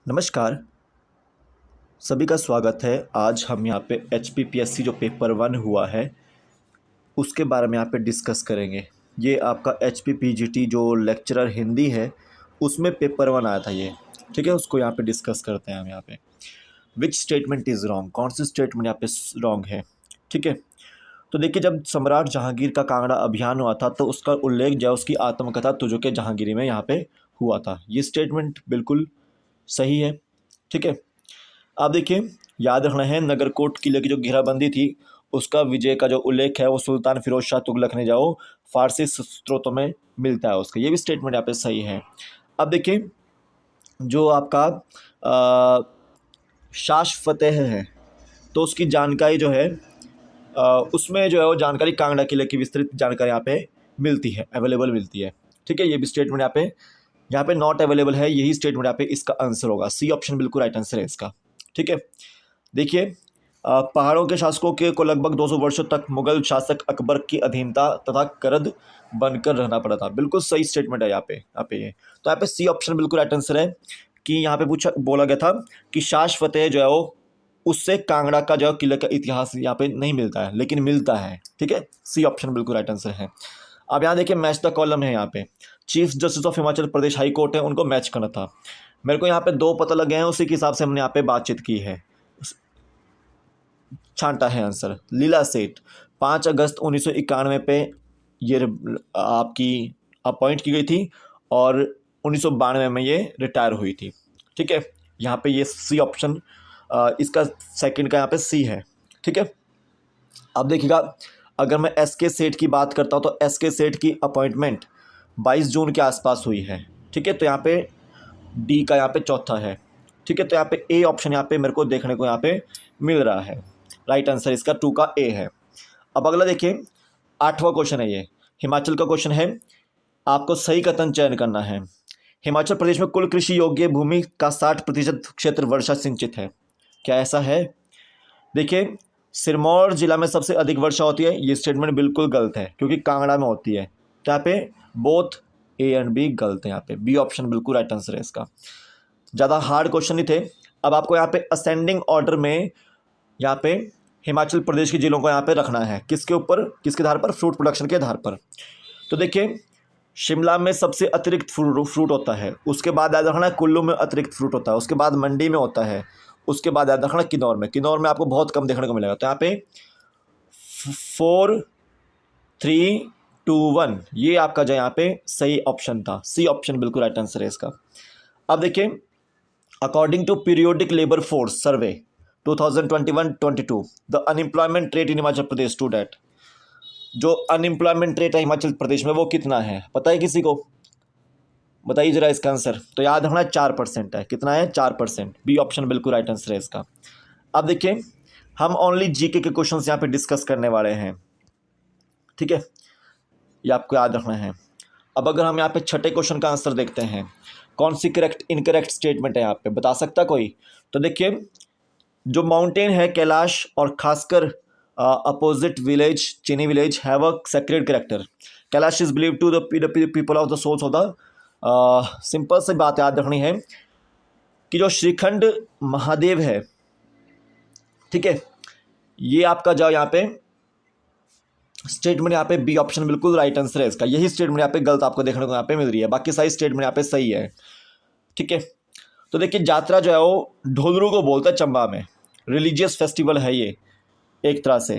नमस्कार, सभी का स्वागत है। आज हम यहाँ पे एचपीपीएससी जो पेपर 1 हुआ है, उसके बारे में यहाँ पे डिस्कस करेंगे। ये आपका एचपीपीजीटी जो लेक्चरर हिंदी है, उसमें पेपर 1 आया था ये, ठीक है? उसको यहाँ पे डिस्कस करते हैं हम यहाँ पे। Which statement is wrong? कौन सी स्टेटमेंट यहाँ पे रॉन्ग है, ठीक है? तो देखिए, जब सम्राट जहांगीर का कांगड़ा अभियान हुआ था, तो उसका उल्लेख जो है उसकी आत्मकथा तुझुके जहांगीरी में यहाँ पे हुआ था। ये स्टेटमेंट बिल्कुल सही है, ठीक है? आप देखिए, याद रखना है, नगरकोट किले की जो घेराबंदी थी, उसका विजय का जो उल्लेख है वो सुल्तान फिरोज शाह तुगलक ने जाओ फारसी स्रोतों में मिलता है उसका। ये भी स्टेटमेंट यहाँ पे सही है। अब देखिए, जो आपका शाश फतेह है, तो उसकी जानकारी जो है उसमें जो है वो जानकारी कांगड़ा किले की विस्तृत जानकारी यहाँ पे मिलती है, अवेलेबल मिलती है, ठीक है? ये भी स्टेटमेंट यहाँ पे नॉट अवेलेबल है। यही स्टेटमेंट यहाँ पे इसका आंसर होगा। सी ऑप्शन बिल्कुल राइट आंसर है इसका, ठीक है? देखिए, पहाड़ों के शासकों के को लगभग 200 वर्षों तक मुगल शासक अकबर की अधीनता तथा करद बनकर रहना पड़ा था। बिल्कुल सही स्टेटमेंट है यहाँ पे ये। तो यहाँ पे सी ऑप्शन बिल्कुल राइट आंसर है कि यहाँ पे बोला गया था कि शाश फतेह जो है वो उससे कांगड़ा का जो किले का इतिहास यहाँ पे नहीं मिलता है, लेकिन मिलता है, ठीक है? सी ऑप्शन बिल्कुल राइट आंसर है। अब यहाँ देखिए, मैच द कॉलम है। यहाँ पे chief justice of Himachal Pradesh high court है, उनको मैच करना था। मेरे को यहाँ पे 2 पता लगे हैं, उसी के हिसाब से हमने यहाँ पे बातचीत की है, छांटा है आंसर। लीला सेठ 5 अगस्त 1991 पे ये आपकी अपॉइंट की गई थी और 1992 में ये रिटायर हुई थी, ठीक है? यहाँ पे ये सी ऑप्शन इसका सेकंड का यहाँ पे सी है, ठीक है? अब देखिएगा, अगर मैं एस के सेठ की बात करता हूँ तो एस के सेठ की अपॉइंटमेंट 22 जून के आसपास हुई है, ठीक है? तो यहाँ पे डी का यहाँ पे चौथा है, ठीक है? तो यहाँ पे ए ऑप्शन यहाँ पे मेरे को देखने को यहाँ पे मिल रहा है। राइट आंसर इसका 2 का ए है। अब अगला देखिए, 8वां क्वेश्चन है ये, हिमाचल का क्वेश्चन है। आपको सही कथन चयन करना है। हिमाचल प्रदेश में कुल कृषि योग्य भूमि का 60% क्षेत्र वर्षा सिंचित है। क्या ऐसा है? देखिए, सिरमौर जिला में सबसे अधिक वर्षा होती है। ये स्टेटमेंट बिल्कुल गलत है, क्योंकि कांगड़ा में होती है। तो यहाँ पे बोथ ए एंड बी गलत है। यहाँ पे बी ऑप्शन बिल्कुल राइट आंसर है इसका। ज़्यादा हार्ड क्वेश्चन नहीं थे। अब आपको यहाँ पे असेंडिंग ऑर्डर में यहाँ पे हिमाचल प्रदेश के जिलों को यहाँ पे रखना है। किसके ऊपर, किसके आधार पर? फ्रूट प्रोडक्शन के आधार पर। तो देखिए, शिमला में सबसे अतिरिक्त फ्रूट होता है। उसके बाद याद रखना, कुल्लू में अतिरिक्त फ्रूट होता है। उसके बाद मंडी में होता है। उसके बाद याद रखना, किन्नौर में आपको बहुत कम देखने को मिलेगा। तो यहाँ पे 4, 3, 2, 1 ये आपका जो यहाँ पे सही ऑप्शन था। सी ऑप्शन बिल्कुल राइट आंसर है इसका। अब देखिए, according to periodic labour force survey 2021-22 the unemployment rate in Himachal Pradesh stood at. जो अनएम्प्लॉयमेंट रेट है हिमाचल प्रदेश में वो कितना है, पता है किसी को? बताइए जरा इसका आंसर। तो याद रखना, 4% है। कितना है? 4%। बी ऑप्शन बिल्कुल राइट आंसर है इसका। अब देखिए, हम ओनली जीके के क्वेश्चंस यहाँ पे डिस्कस करने वाले हैं, ठीक है? ये आपको याद रखना है। अब अगर हम यहाँ पे छठे क्वेश्चन का आंसर देखते हैं, कौन सी करेक्ट इनकरेक्ट स्टेटमेंट है यहाँ पे, बता सकता कोई? तो देखिए, जो माउंटेन है कैलाश और खासकर opposite village Chini village have a sacred character. Kailash is believe to the people of the souls of the. Simple सी बात याद रखनी है कि जो श्रीखंड महादेव है, ठीक है, ये आपका जो यहाँ पे स्टेटमेंट यहाँ पे बी ऑप्शन बिल्कुल राइट आंसर है इसका। यही स्टेटमेंट यहाँ पे गलत आपको देखने को यहाँ पे मिल रही है। बाकी सारी स्टेटमेंट यहाँ पे सही है, ठीक है? तो देखिए, जात्रा जो है वो ढोलरू को बोलता है चंबा में। रिलीजियस फेस्टिवल है ये एक तरह से,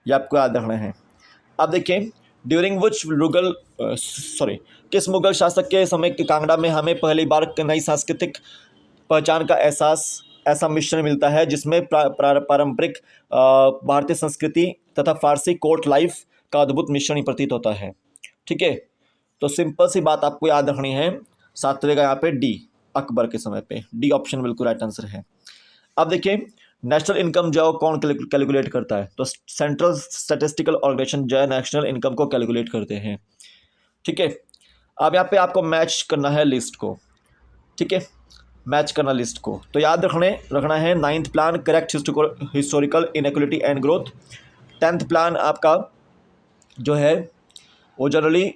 ये आपको याद रखना है। अब देखिए, ड्यूरिंग विच किस मुगल शासक के समय के कांगड़ा में हमें पहली बार नई सांस्कृतिक पहचान का ऐसा मिश्रण मिलता है जिसमें पारंपरिक भारतीय संस्कृति तथा फारसी कोर्ट लाइफ का अद्भुत मिश्रण ही प्रतीत होता है, ठीक है? तो सिंपल सी बात आपको याद रखनी है, 7वें का यहाँ पे डी, अकबर के समय पे। डी ऑप्शन बिल्कुल राइट आंसर है। अब देखिए, नेशनल इनकम जो है कौन कैलकुलेट करता है? तो सेंट्रल स्टैटिस्टिकल ऑर्गेनाइजेशन जो है नेशनल इनकम को कैलकुलेट करते हैं, ठीक है? अब यहाँ पे आपको मैच करना है लिस्ट को, ठीक है? मैच करना लिस्ट को। तो याद रखना है, 9th plan correct historical inequality and growth. 10th plan आपका जो है वो generally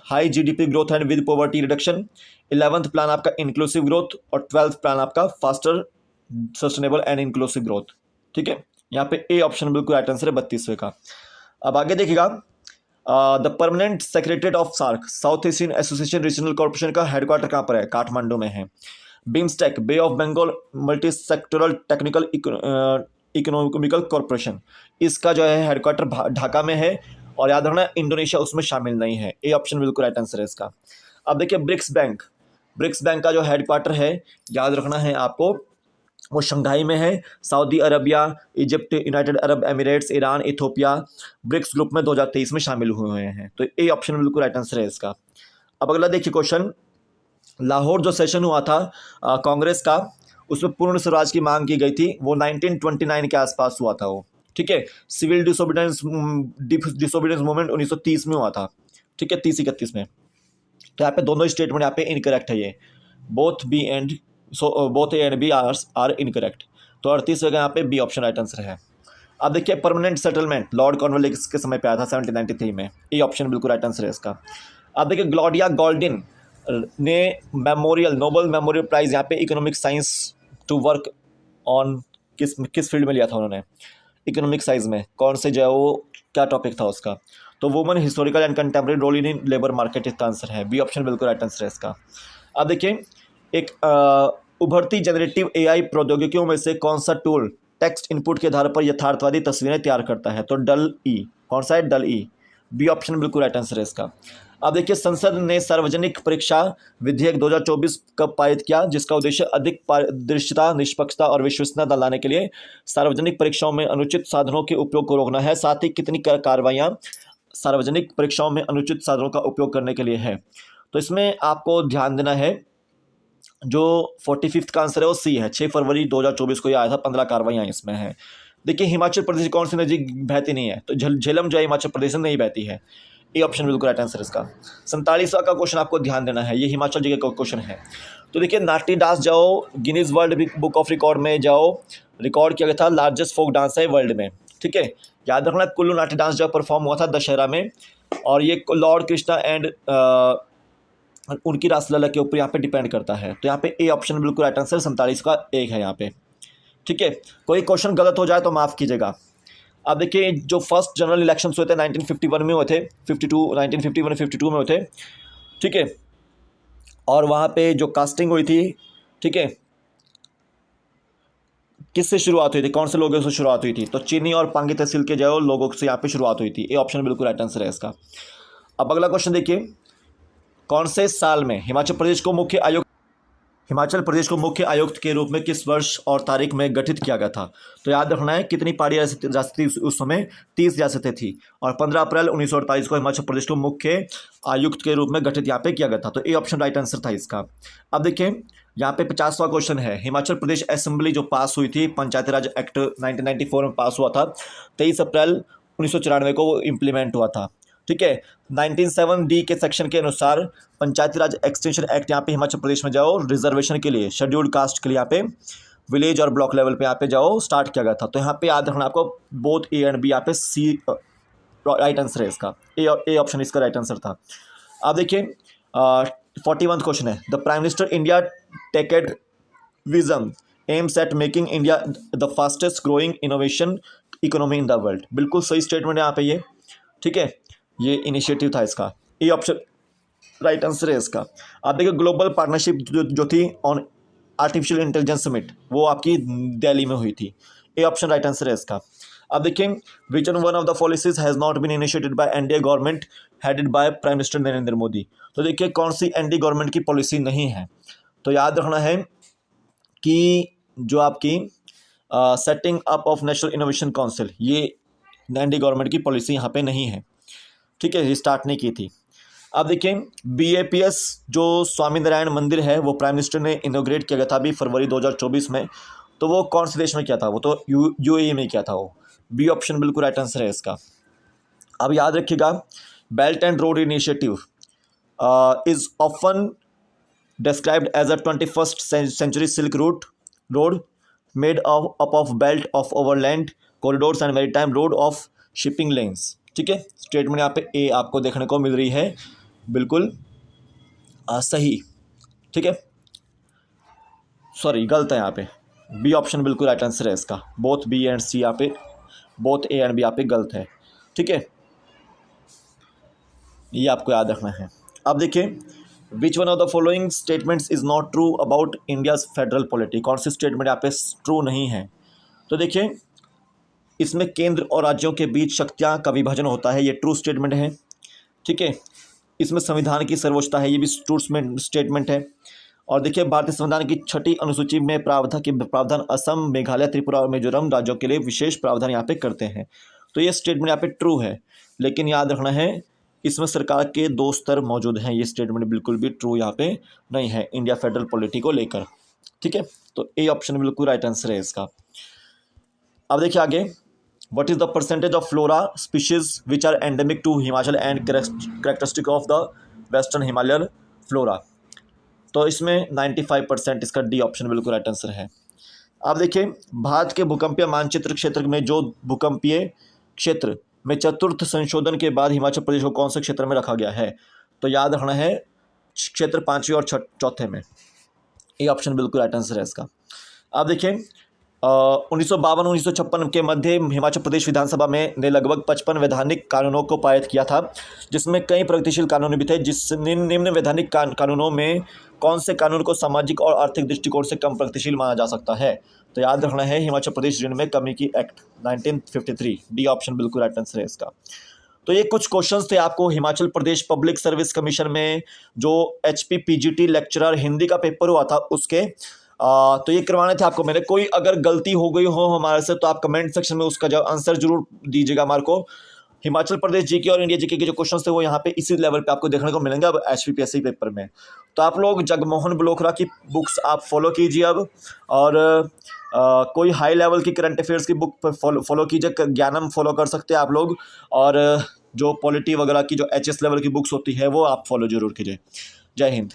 high GDP growth and with poverty reduction. 11th plan आपका इंक्लूसिव ग्रोथ और 12th प्लान आपका faster sustainable and inclusive growth. ठीक है, यहाँ पे ए ऑप्शन बिल्कुल राइट आंसर है 32वें का। अब आगे देखिएगा, the permanent secretariat of SAARC South Asian Association regional corporation का हेडक्वार्टर कहाँ पर है? काठमांडू में है। BIMSTEC Bay of Bengal multi sectoral technical economical corporation, इसका जो है हेडक्वार्टर ढाका में है, और याद रखना इंडोनेशिया उसमें शामिल नहीं है। ए ऑप्शन बिल्कुल राइट आंसर है इसका। अब देखिए ब्रिक्स बैंक का जो हेडक्वार्टर है, याद रखना है आपको, वो शंघाई में है। Saudi Arabia, Egypt, United Arab Emirates, Iran, Ethiopia BRICS group में 2023 में शामिल हुए हैं। तो ए ऑप्शन बिल्कुल राइट आंसर है इसका। अब अगला देखिए क्वेश्चन, लाहौर जो सेशन हुआ था कांग्रेस का, उसमें पूर्ण स्वराज की मांग की गई थी, वो 1929 के आसपास हुआ था वो। ठीक है, सिविल डिसोबीडियंस मूवमेंट 1930 में हुआ था। ठीक है, 30-31 में। तो यहाँ पे दोनों स्टेटमेंट यहाँ पे इनकरेक्ट है, ये both B and both A and B are incorrect. तो 38 जगह यहाँ पे बी ऑप्शन राइट आंसर है। अब देखिए परमानेंट सेटलमेंट लॉर्ड कॉर्नवालिस के समय पे आया था 1793 में। ए ऑप्शन बिल्कुल राइट आंसर है इसका। अब देखिए ग्लोरिया गोल्डिन ने नोबल मेमोरियल प्राइज यहाँ पे economic science to work on किस फील्ड में लिया था उन्होंने? इकोनॉमिक साइंस में कौन से जो है वो क्या टॉपिक था उसका? तो woman historical and contemporary role in labour market, इसका आंसर है बी ऑप्शन बिल्कुल राइट आंसर है इसका। अब देखिए एक उभरती जनरेटिव एआई प्रौद्योगिकियों में से कौन सा टूल टेक्स्ट इनपुट के आधार पर यथार्थवादी तस्वीरें तैयार करता है? तो डल ई, कौन सा है? डल ई, बी ऑप्शन बिल्कुल राइट आंसर है इसका। अब देखिए संसद ने सार्वजनिक परीक्षा विधेयक 2024 कब पारित किया, जिसका उद्देश्य अधिक पारदर्शिता, निष्पक्षता और विश्वसनीयता लाने के लिए सार्वजनिक परीक्षाओं में अनुचित साधनों के उपयोग को रोकना है। साथ ही कितनी कार्रवाइयाँ सार्वजनिक परीक्षाओं में अनुचित साधनों का उपयोग करने के लिए है? तो इसमें आपको ध्यान देना है, जो 45th का आंसर है वो सी है। 6 फरवरी 2024 को ये आया था, 15 कार्रवाइयाँ इसमें हैं। देखिए हिमाचल प्रदेश कौन सी नदी बहती नहीं है? तो झेलम जो है हिमाचल प्रदेश में नहीं बहती है। ए ऑप्शन बिल्कुल राइट आंसर इसका। 47वां का क्वेश्चन आपको ध्यान देना है, ये हिमाचल जी का क्वेश्चन है। तो देखिए नाटी डांस जाओ Guinness world book of record में जाओ, रिकॉर्ड किया गया था, लार्जेस्ट फोक डांस है वर्ल्ड में। ठीक है, याद रखना कुल्लू नाटी डांस जो परफॉर्म हुआ था दशहरा में, और ये लॉर्ड कृष्णा एंड उनकी रासलीला के ऊपर यहाँ पे डिपेंड करता है। तो यहाँ पे ए ऑप्शन बिल्कुल राइट आंसर 47 का एक है यहाँ पे। ठीक है, कोई क्वेश्चन गलत हो जाए तो माफ़ कीजिएगा। अब देखिए जो फर्स्ट जनरल इलेक्शन हुए थे 1951 में हुए थे, 1951-52 में हुए थे। ठीक है, और वहाँ पे जो कास्टिंग हुई थी, ठीक है, किससे शुरुआत हुई थी, कौन से लोगों से शुरुआत हुई थी? तो चीनी और पांगी तहसील के जो लोगों से यहाँ पे शुरुआत हुई थी। ए ऑप्शन बिल्कुल राइट आंसर है इसका। अब अगला क्वेश्चन देखिए, कौन से साल में हिमाचल प्रदेश को मुख्य आयुक्त के रूप में किस वर्ष और तारीख में गठित किया गया था? तो याद रखना है कितनी पहाड़ी रियासतें उस समय 30 रियासतें थी, और 15 अप्रैल 1948 को हिमाचल प्रदेश को मुख्य आयुक्त के रूप में गठित यहाँ पे किया गया था। तो ए ऑप्शन राइट आंसर था इसका। अब देखिए यहाँ पे 50वां क्वेश्चन है, हिमाचल प्रदेश असेंबली जो पास हुई थी, पंचायती राज एक्ट 1994 में पास हुआ था, 23 अप्रैल 1994 को वो इम्प्लीमेंट हुआ था। ठीक है, 1907D के सेक्शन के अनुसार पंचायती राज एक्सटेंशन एक्ट यहाँ पे हिमाचल प्रदेश में जाओ रिजर्वेशन के लिए, शेड्यूल्ड कास्ट के लिए यहाँ पे विलेज और ब्लॉक लेवल पे यहाँ पे जाओ स्टार्ट किया गया था। तो यहाँ पे याद रखना आपको बोथ ए एंड बी, यहाँ पे सी राइट आंसर है इसका। ए ऑप्शन इसका राइट आंसर था। अब देखिए 41वां क्वेश्चन है, the prime minister India टेकेड vision aims at making India the fastest growing innovation economy in the world. बिल्कुल सही स्टेटमेंट है यहाँ पे ये। ठीक है, ये इनिशिएटिव था इसका। ए ऑप्शन राइट आंसर है इसका। आप देखिए ग्लोबल पार्टनरशिप जो थी ऑन आर्टिफिशियल इंटेलिजेंस समिट, वो आपकी दिल्ली में हुई थी। ए ऑप्शन राइट आंसर है इसका। अब देखिए vision one of the policies has not been initiated by NDA government headed by prime minister Narendra Modi. तो देखिए कौन सी एनडीए गवर्नमेंट की पॉलिसी नहीं है? तो याद रखना है कि जो आपकी setting up of national innovation council, ये एनडीए गवर्नमेंट की पॉलिसी यहाँ पे नहीं है। ठीक है, ये स्टार्ट नहीं की थी। अब देखिए BAPS जो स्वामीनारायण मंदिर है, वो प्राइम मिनिस्टर ने इनोग्रेट किया गया था अभी फरवरी 2024 में। तो वो कौन से देश में किया था? वो तो UAE में किया था वो। बी ऑप्शन बिल्कुल राइट आंसर है इसका। अब याद रखिएगा belt and road initiative is often described as a 21st century silk road made up of belt of overland corridors and maritime road of shipping lanes। ठीक है, स्टेटमेंट यहाँ पे ए आपको देखने को मिल रही है, बिल्कुल सही। ठीक है, सॉरी गलत है यहाँ पे, बी ऑप्शन बिल्कुल राइट आंसर है इसका। बोथ बी एंड सी यहाँ पे, बोथ ए एंड बी यहाँ पे गलत है। ठीक है, ये आपको याद रखना है। अब देखिए, which one of the following statements is not true about India's federal polity, कौन सी स्टेटमेंट यहाँ पे ट्रू नहीं है। तो देखिए, इसमें केंद्र और राज्यों के बीच शक्तियाँ का विभाजन होता है, ये ट्रू स्टेटमेंट है। ठीक है, इसमें संविधान की सर्वोच्चता है, ये भी ट्रू स्टेटमेंट है। और देखिए, भारतीय संविधान की 6ठी अनुसूची में प्रावधान असम, मेघालय, त्रिपुरा और मिजोरम राज्यों के लिए विशेष प्रावधान यहाँ पे करते हैं। तो ये स्टेटमेंट यहाँ पे ट्रू है, लेकिन याद रखना है इसमें सरकार के 2 स्तर मौजूद हैं, ये स्टेटमेंट बिल्कुल भी ट्रू यहाँ पे नहीं है इंडिया फेडरल पॉलिटी को लेकर। ठीक है, तो ए ऑप्शन बिल्कुल राइट आंसर है इसका। अब देखिए आगे, what is the percentage of flora species which are endemic to Himachal and characteristic of the western Himalayan flora। तो इसमें 95% इसका डी ऑप्शन बिल्कुल राइट आंसर है। अब देखिए, भारत के भूकंपीय मानचित्र क्षेत्र में जो भूकंपीय क्षेत्र में चतुर्थ संशोधन के बाद हिमाचल प्रदेश को कौन से क्षेत्र में रखा गया है। तो याद रखना है क्षेत्र 5वें और 4थे में, ये ऑप्शन बिल्कुल राइट आंसर है इसका। अब देखिए, 1952-1956 के मध्य हिमाचल प्रदेश विधानसभा में ने लगभग 55 वैधानिक कानूनों को पारित किया था, जिसमें कई प्रगतिशील कानून भी थे। जिस निम्न वैधानिक कानूनों में कौन से कानून को सामाजिक और आर्थिक दृष्टिकोण से कम प्रगतिशील माना जा सकता है। तो याद रखना है हिमाचल प्रदेश ऋण में कमी की एक्ट 1953, डी ऑप्शन बिल्कुल राइट आंसर है इसका। तो ये कुछ क्वेश्चंस थे आपको Himachal Pradesh public service commission में जो HPPGT लेक्चरर हिंदी का पेपर हुआ था उसके, तो ये करवाने थे आपको मैंने। कोई अगर गलती हो गई हो हमारे से तो आप कमेंट सेक्शन में उसका जवाब आंसर जरूर दीजिएगा हमारे को। हिमाचल प्रदेश जीके और इंडिया जीके के जो क्वेश्चन थे वो यहाँ पे इसी लेवल पे आपको देखने को मिलेंगे अब HPPSC पेपर में। तो आप लोग जगमोहन बलोखरा की बुक्स आप फॉलो कीजिए अब, और कोई हाई लेवल की करंट अफेयर्स की बुक फॉलो कीजिए, ज्ञानम फॉलो कर सकते हैं आप लोग, और जो पॉलिटी वगैरह की जो HS लेवल की बुक्स होती है वो आप फॉलो जरूर कीजिए। जय हिंद।